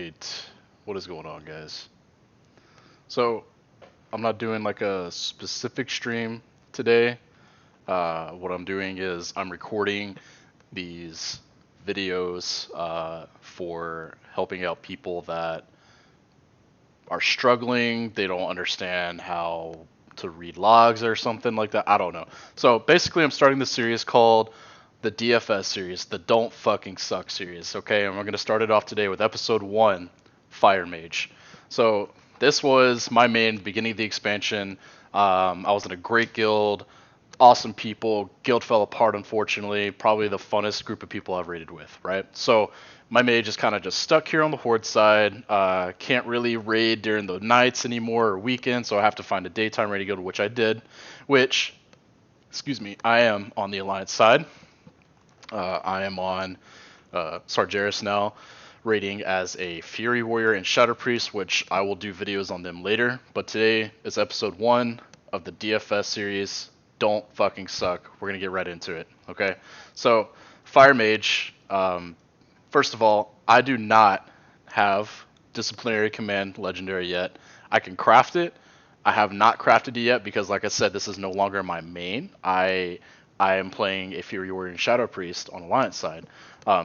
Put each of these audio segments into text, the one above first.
Alright, what is going on, guys? So, I'm not doing like a specific stream today. What I'm doing is I'm recording these videos for helping out people that are struggling. They don't understand how to read logs or something like that. I don't know. So, basically, I'm starting this series called the DFS series, the Don't Fucking Suck series, okay? And we're going to start it off today with episode 1, Fire Mage. So this was my main beginning of the expansion. I was in a great guild, awesome people. Guild fell apart, unfortunately. Probably the funnest group of people I've raided with, right? So my mage is kind of just stuck here on the horde side. Can't really raid during the nights anymore or weekends, so I have to find a daytime raiding guild, which I did. Which, excuse me, I am on the alliance side. I am on Sargeras now, raiding as a Fury Warrior and Shadow Priest, which I will do videos on them later. But today is episode 1 of the DFS series. Don't fucking suck. We're going to get right into it, okay? So, Fire Mage, first of all, I do not have Disciplinary Command Legendary yet. I can craft it. I have not crafted it yet because, like I said, this is no longer my main. I am playing a Fury Warrior and Shadow Priest on Alliance side.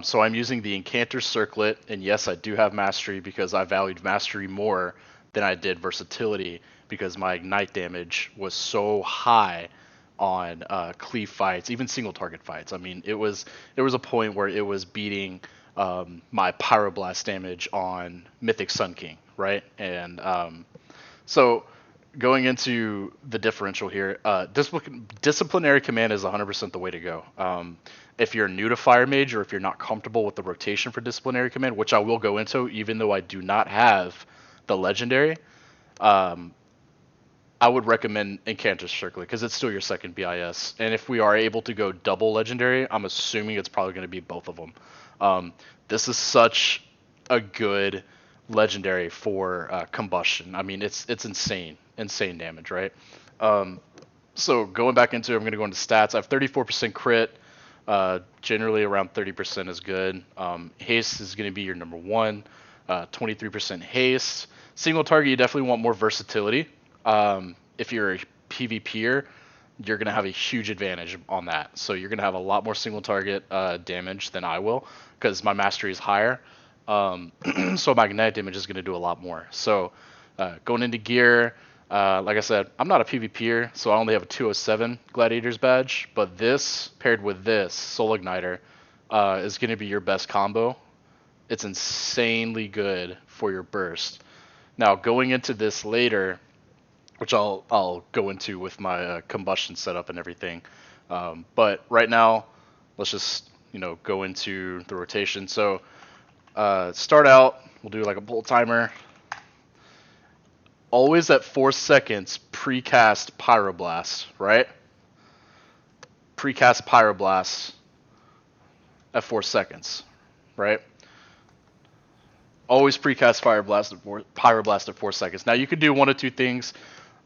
So I'm using the Incanter Circlet, and yes, I do have Mastery because I valued Mastery more than I did Versatility because my Ignite damage was so high on cleave fights, even single target fights. I mean, there was a point where it was beating my Pyroblast damage on Mythic Sun King, right? And so going into the differential here, disciplinary command is 100% the way to go. If you're new to Fire Mage or if you're not comfortable with the rotation for disciplinary command, which I will go into, even though I do not have the legendary, I would recommend Incanter Circlet because it's still your second BIS. And if we are able to go double legendary, I'm assuming it's probably going to be both of them. This is such a good legendary for combustion. I mean, it's insane damage, right? So going back into it, I'm going to go into stats. I have 34% crit. Generally around 30% is good. Haste is going to be your number one. 23% haste. Single target, you definitely want more versatility. If you're a PvPer, you're going to have a huge advantage on that. So you're going to have a lot more single target damage than I will because my mastery is higher. So my magnetic damage is going to do a lot more. So going into gear, like I said, I'm not a PvPer, so I only have a 207 Gladiator's badge. But this paired with this Soul Igniter is going to be your best combo. It's insanely good for your burst. Now going into this later, which I'll go into with my combustion setup and everything. But right now, let's just go into the rotation. So start out, we'll do like a bolt timer. Always at 4 seconds, precast Pyroblast, right? Precast Pyroblast at 4 seconds, right? Always precast Pyroblast at 4 seconds. Now you could do one of two things.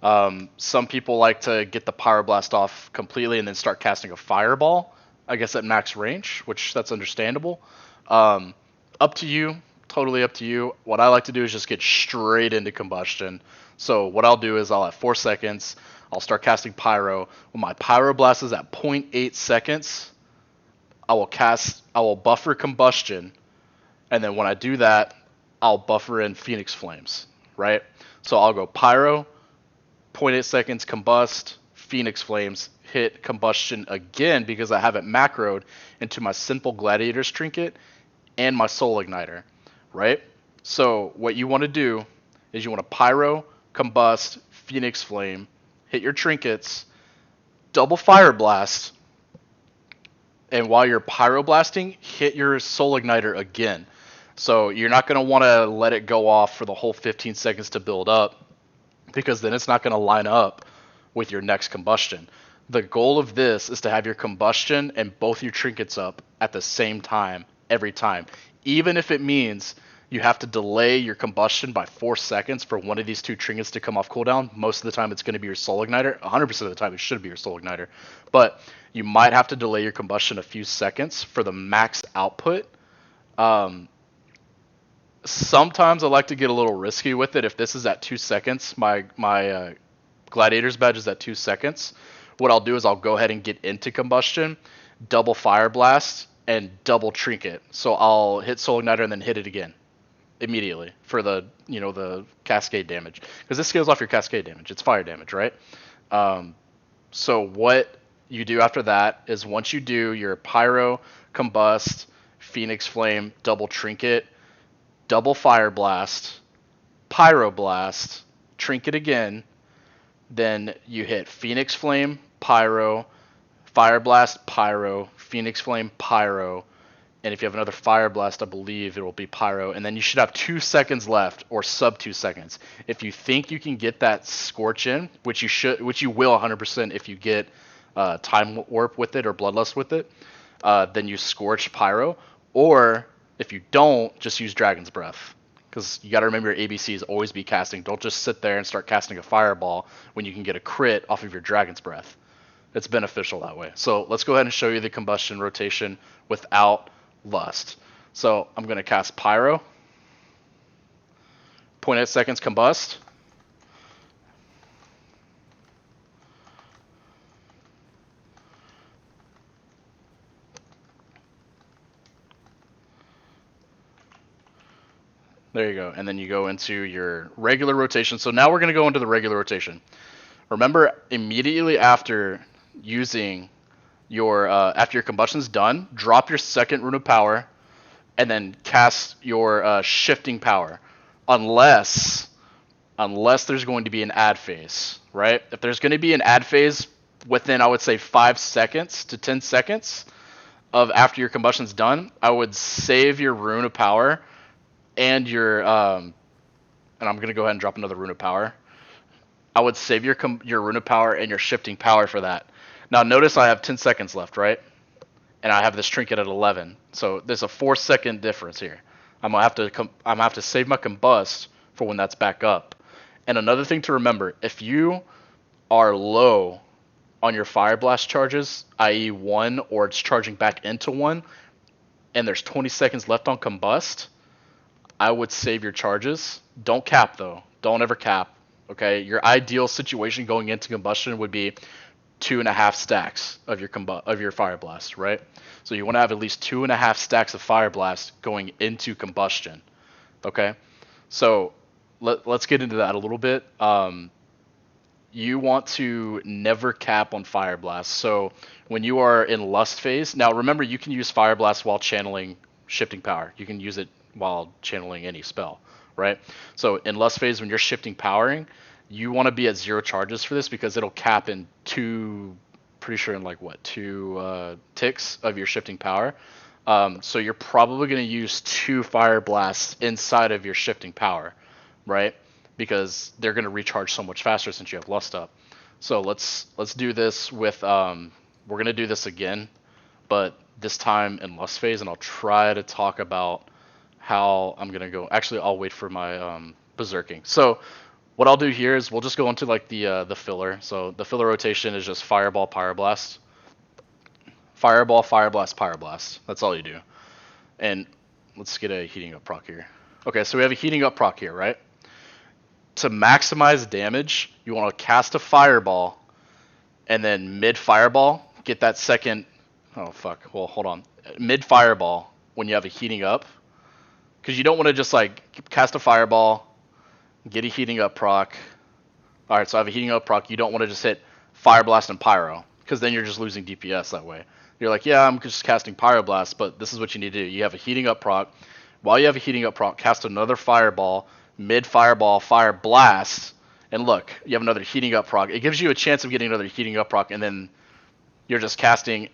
Some people like to get the Pyroblast off completely and then start casting a Fireball, I guess at max range, which that's understandable. Up to you, totally up to you. What I like to do is just get straight into combustion. So what I'll do is I'll at 4 seconds, I'll start casting Pyro. When my Pyroblast is at 0.8 seconds, I will buffer combustion, and then when I do that, I'll buffer in Phoenix Flames, right? So I'll go Pyro, 0.8 seconds, combust, Phoenix Flames, hit combustion again because I have it macroed into my simple Gladiator's Trinket and my Soul Igniter, right? So what you want to do is you want to Pyro, combust, Phoenix Flame, hit your trinkets, double Fire Blast, and while you're Pyroblasting, hit your Soul Igniter again. So you're not going to want to let it go off for the whole 15 seconds to build up because then it's not going to line up with your next combustion. The goal of this is to have your combustion and both your trinkets up at the same time every time. Even if it means you have to delay your combustion by 4 seconds for one of these two trinkets to come off cooldown. Most of the time it's going to be your Soul Igniter. 100% of the time it should be your Soul Igniter. But you might have to delay your combustion a few seconds for the max output. Sometimes I like to get a little risky with it. If this is at 2 seconds, my gladiator's badge is at 2 seconds. What I'll do is I'll go ahead and get into combustion, double fire blast, and double trinket. So I'll hit soul igniter and then hit it again immediately for the the cascade damage, because this scales off your cascade damage. It's fire damage, right? Um, so what you do after that is once you do your pyro, combust, phoenix flame, double trinket, double fire blast, pyro blast, trinket again, then you hit phoenix flame, pyro, fire blast, pyro, phoenix flame, pyro, and if you have another fire blast, I believe it will be pyro, and then you should have 2 seconds left or sub 2 seconds. If you think you can get that scorch in, which you will 100% if you get time warp with it or bloodlust with it, then you scorch pyro, or if you don't, just use dragon's breath. Because you got to remember your ABCs always be casting. Don't just sit there and start casting a fireball when you can get a crit off of your dragon's breath. It's beneficial that way. So let's go ahead and show you the combustion rotation without lust. So I'm going to cast pyro, 0.8 seconds combust, there you go, and then you go into your regular rotation. So now we're going to go into the regular rotation. Remember, immediately after using your after your combustion's done, drop your second rune of power, and then cast your shifting power, unless there's going to be an ad phase, right? If there's going to be an ad phase within, I would say, 5 seconds to 10 seconds of after your combustion's done, I would save your rune of power and your and I'm going to go ahead and drop another rune of power. I would save your rune of power and your shifting power for that. Now notice I have 10 seconds left, right? And I have this trinket at 11. So there's a 4-second difference here. I'm gonna have to save my combust for when that's back up. And another thing to remember, if you are low on your fire blast charges, i.e. 1, or it's charging back into 1, and there's 20 seconds left on combust, I would save your charges. Don't cap though. Don't ever cap. Okay, your ideal situation going into combustion would be 2.5 stacks of your fire blast, right? So you want to have at least 2.5 stacks of fire blast going into combustion. Okay, so let's get into that a little bit. You want to never cap on fire blast. So when you are in lust phase, now remember you can use fire blast while channeling shifting power. You can use it while channeling any spell, right? So in lust phase, when you're shifting powering, you want to be at 0 charges for this, because it'll cap in two ticks of your shifting power. So you're probably going to use 2 fire blasts inside of your shifting power, right? Because they're going to recharge so much faster since you have lust up. So let's do this with we're going to do this again, but this time in lust phase, and I'll try to talk about how I'm going to go. Actually, I'll wait for my berserking. So what I'll do here is we'll just go into like the filler. So the filler rotation is just fireball, pyroblast, fireball, fireblast, pyroblast. That's all you do. And let's get a heating up proc here. Okay, so we have a heating up proc here, right? To maximize damage, you want to cast a fireball, and then mid fireball, get that second. Oh fuck. Well, hold on. Mid fireball, when you have a heating up, because you don't want to just like cast a fireball, get a heating up proc. All right, so I have a heating up proc. You don't want to just hit fire blast and pyro, because then you're just losing DPS that way. You're like, yeah, I'm just casting pyroblast, but this is what you need to do. You have a heating up proc. While you have a heating up proc, cast another fireball, mid fireball, fire blast, and look, you have another heating up proc. It gives you a chance of getting another heating up proc, and then you're just casting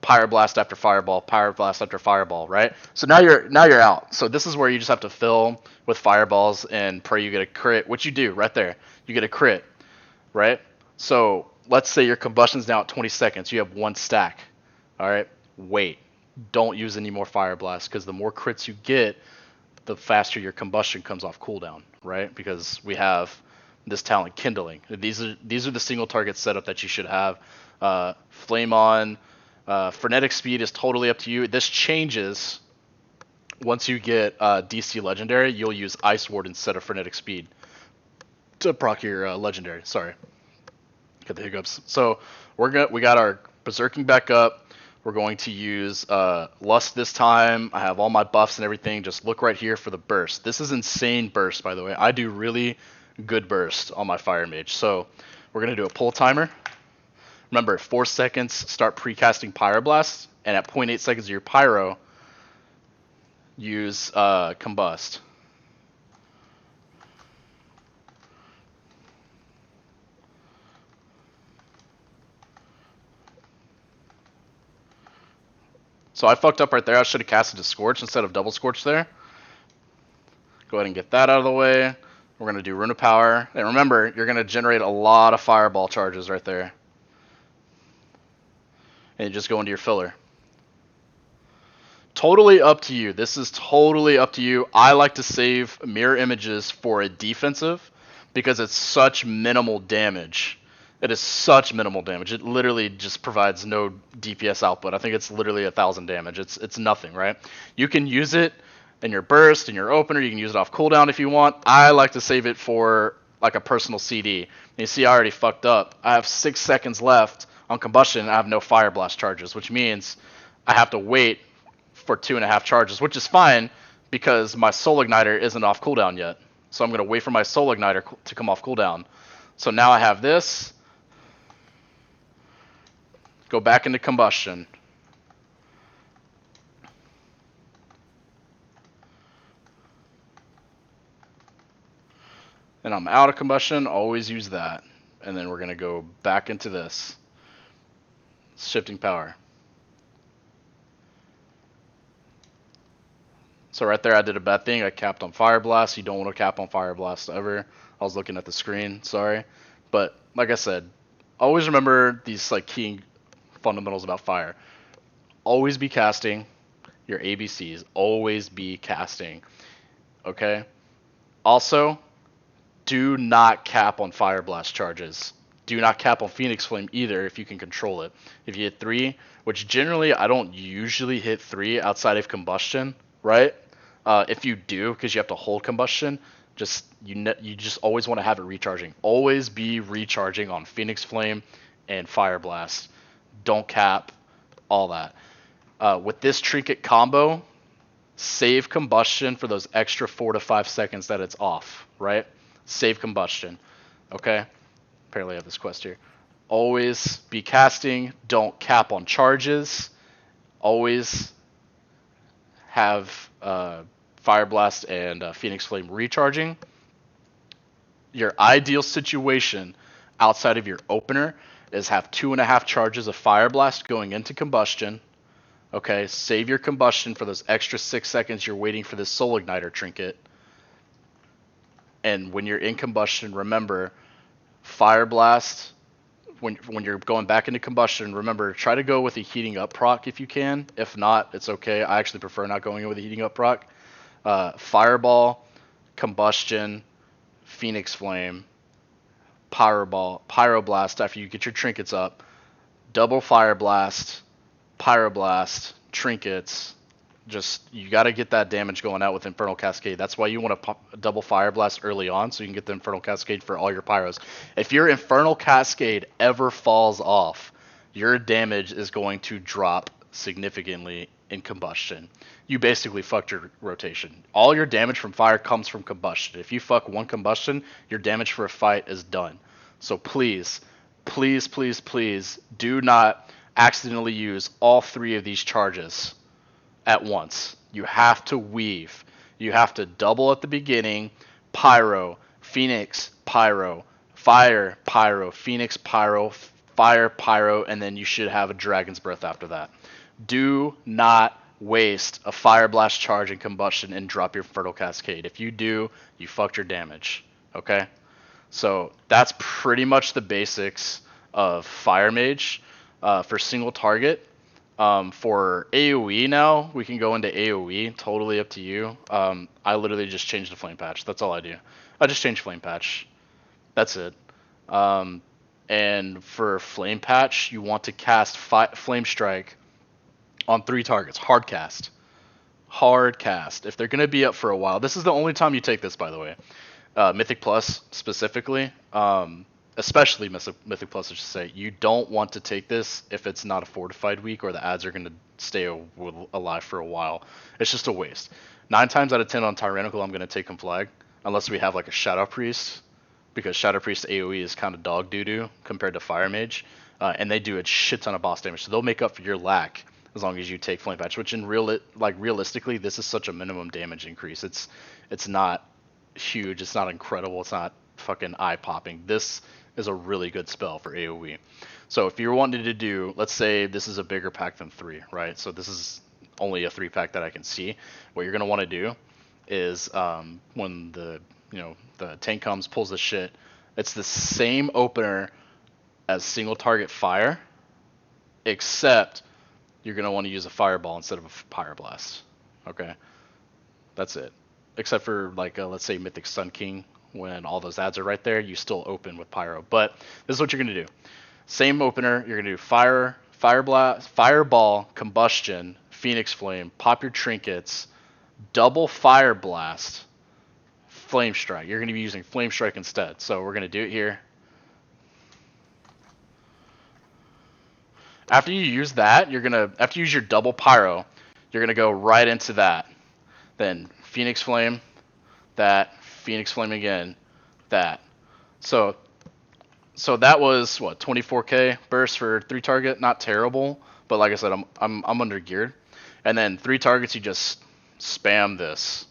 pyroblast after fireball, pyroblast after fireball, right? So now you're out. So this is where you just have to fill with fireballs and pray you get a crit, which you do right there. You get a crit, right? So let's say your combustion's now at 20 seconds. You have 1 stack. All right, wait. Don't use any more fire blasts, because the more crits you get, the faster your combustion comes off cooldown, right? Because we have this talent kindling. These are the single target setup that you should have. Flame on, frenetic speed is totally up to you. This changes once you get DC Legendary, you'll use Ice Ward instead of Frenetic Speed to proc your Legendary. Sorry, get the hiccups. So we got our Berserking back up. We're going to use Lust this time. I have all my buffs and everything. Just look right here for the burst. This is insane burst, by the way. I do really good burst on my Fire Mage. So we're going to do a pull timer. Remember, 4 seconds, start pre-casting Pyroblast, and at 0.8 seconds of your Pyro, use Combust. So I fucked up right there. I should have casted a Scorch instead of double Scorch there. Go ahead and get that out of the way. We're going to do Rune of Power. And remember, you're going to generate a lot of Fireball charges right there. And you just go into your filler. Totally up to you. This is totally up to you. I like to save mirror images for a defensive because it's such minimal damage. It is such minimal damage. It literally just provides no DPS output. I think it's literally 1,000 damage. It's nothing, right? You can use it in your burst, in your opener. You can use it off cooldown if you want. I like to save it for like a personal CD. And you see, I already fucked up. I have 6 seconds left on combustion. I have no Fire Blast charges, which means I have to wait for 2.5 charges, which is fine because my Soul Igniter isn't off cooldown yet. So I'm going to wait for my Soul Igniter to come off cooldown. So now I have this. Go back into combustion. And I'm out of combustion, always use that. And then we're going to go back into this. Shifting power. So right there I did a bad thing. I capped on Fire Blast. You don't want to cap on Fire Blast ever. I was looking at the screen, sorry. But like I said, always remember these like key fundamentals about fire. Always be casting your ABCs. Always be casting. Okay? Also, do not cap on Fire Blast charges. Do not cap on Phoenix Flame either if you can control it. If you hit 3, which generally I don't usually hit 3 outside of combustion, right? If you do, because you have to hold combustion, you just always want to have it recharging. Always be recharging on Phoenix Flame and Fire Blast. Don't cap, all that. With this trinket combo, save combustion for those extra 4 to 5 seconds that it's off, right? Save combustion, okay? Apparently I have this quest here. Always be casting. Don't cap on charges. Always have Fire Blast and Phoenix Flame recharging. Your ideal situation outside of your opener is have 2.5 charges of Fire Blast going into combustion. Okay, save your combustion for those extra 6 seconds you're waiting for this Soul Igniter trinket. And when you're in combustion, remember, Fire Blast, when you're going back into combustion, remember, try to go with a heating up proc if you can. If not, it's okay. I actually prefer not going in with a heating up proc. Fireball, combustion, Phoenix Flame, Pyroblast after you get your trinkets up, double Fire Blast, Pyroblast, trinkets. Just, you got to get that damage going out with Infernal Cascade. That's why you want to pop a double Fire Blast early on so you can get the Infernal Cascade for all your pyros. If your Infernal Cascade ever falls off, your damage is going to drop significantly in combustion. You basically fucked your rotation. All your damage from fire comes from combustion. If you fuck one combustion, your damage for a fight is done. So please, please, please, please do not accidentally use all 3 of these charges at once. You have to weave. You have to double at the beginning, Pyro, Phoenix, Pyro, Fire, Pyro, Phoenix, Pyro, Fire, Pyro, and then you should have a Dragon's Breath after that. Do not waste a Fire Blast charge in combustion and drop your Fertile Cascade. If you do, you fucked your damage. Okay? So that's pretty much the basics of Fire Mage for single target. For AoE now, we can go into AoE, totally up to you. I literally just changed the flame patch. That's all I do. I just change flame patch. That's it. And for flame patch, you want to cast Flame Strike on 3 targets. Hard cast. hard cast. If they're going to be up for a while, this is the only time you take this, by the way. Mythic Plus specifically, especially Mythic Plus, I should say, you don't want to take this if it's not a fortified week or the ads are going to stay alive for a while. It's just a waste. 9 times out of 10 on Tyrannical, I'm going to take him flag, unless we have like a Shadow Priest, because Shadow Priest AoE is kind of dog doo-doo compared to Fire Mage, and they do a shit ton of boss damage, so they'll make up for your lack as long as you take Flame Patch, which in realistically, this is such a minimum damage increase. It's not huge, it's not incredible, it's not fucking eye-popping. This is a really good spell for AoE. So if you're wanting to do, let's say this is a bigger pack than 3, right? So this is only a 3-pack that I can see. What you're going to want to do is when the tank comes, pulls the shit, it's the same opener as single target fire, except you're going to want to use a fireball instead of a pyroblast. Okay, that's it. Except for like let's say Mythic Sun King, when all those ads are right there, you still open with pyro. But this is what you're going to do. Same opener, you're going to do fireball, combustion, Phoenix Flame, pop your trinkets, double fire blast, flame strike. You're going to be using flame strike instead. So we're going to do it here. After you use that, after you use your double pyro, you're going to go right into that. Then Phoenix Flame, that, Phoenix Flame again, that. So that was what, 24k burst for 3 target, not terrible, but like I said, I'm under geared. And then 3 targets, you just spam this,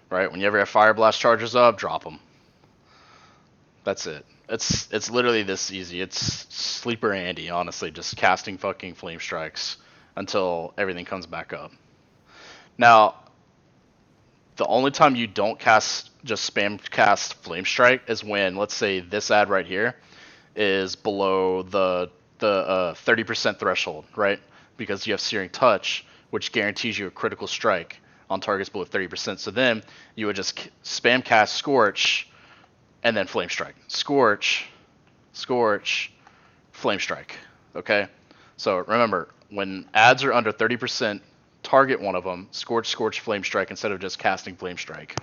right? Whenever your Fire Blast charges up, drop them. That's it. It's literally this easy. It's Sleeper Andy, honestly, just casting fucking Flame Strikes until everything comes back up. Now, the only time you don't just spam cast Flame Strike is when, let's say, this ad right here is below the 30% threshold, right? Because you have Searing Touch, which guarantees you a critical strike on targets below 30%. So then you would just spam cast Scorch and then Flame Strike. Scorch, Flame Strike. Okay? So remember, when ads are under 30%, target one of them, Scorch, Flame Strike instead of just casting Flame Strike.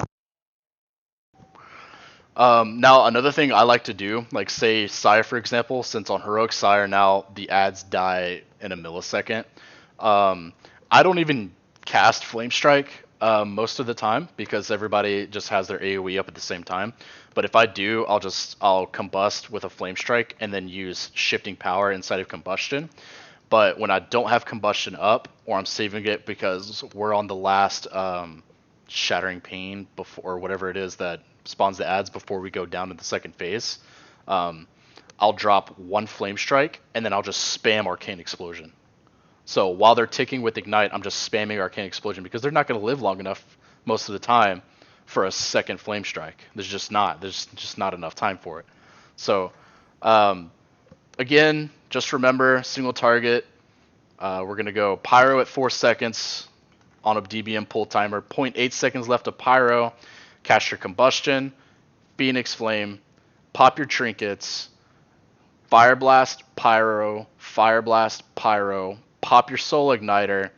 Now, another thing I like to do, like say Sire, for example, since on Heroic Sire now the ads die in a millisecond, I don't even cast Flame Strike most of the time because everybody just has their AoE up at the same time. But if I do, I'll combust with a Flame Strike and then use Shifting Power inside of Combustion. But when I don't have Combustion up, or I'm saving it because we're on the last Shattering Pain before, or whatever it is that spawns the ads before we go down to the second phase, I'll drop 1 Flame Strike and then I'll just spam Arcane Explosion. So while they're ticking with Ignite, I'm just spamming Arcane Explosion because they're not going to live long enough most of the time for a second Flame Strike. There's just not enough time for it. So again, just remember, single target. We're going to go Pyro at 4 seconds on a DBM pull timer. 0.8 seconds left of Pyro. Cast your Combustion, Phoenix Flame, pop your trinkets, Fire Blast, Pyro, pop your Soul Igniter,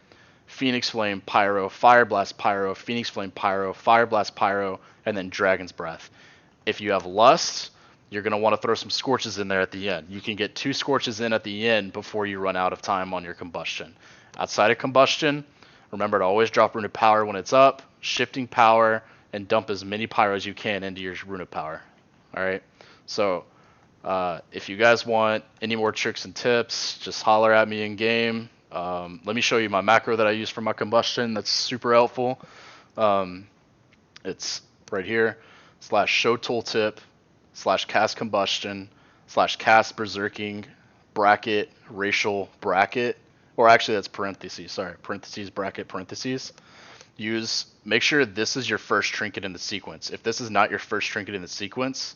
Phoenix Flame, Pyro, Fire Blast, Pyro, Phoenix Flame, Pyro, Fire Blast, Pyro, and then Dragon's Breath. If you have Lust, you're going to want to throw some Scorches in there at the end. You can get 2 Scorches in at the end before you run out of time on your Combustion. Outside of Combustion, remember to always drop Rune of Power when it's up, Shifting Power, and dump as many Pyro as you can into your Rune of Power. Alright? So, if you guys want any more tricks and tips, just holler at me in game. Let me show you my macro that I use for my Combustion. That's super helpful. It's right here, /show tooltip, /cast combustion, /cast berserking, bracket, racial bracket, or actually that's parentheses, sorry, parentheses, bracket, parentheses. Make sure this is your first trinket in the sequence. If this is not your first trinket in the sequence,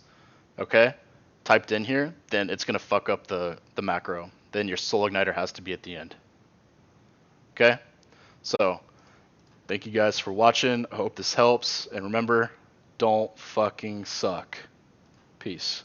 okay, typed in here, then it's going to fuck up the macro. Then your Soul Igniter has to be at the end. Okay? So, thank you guys for watching. I hope this helps. And remember, don't fucking suck. Peace.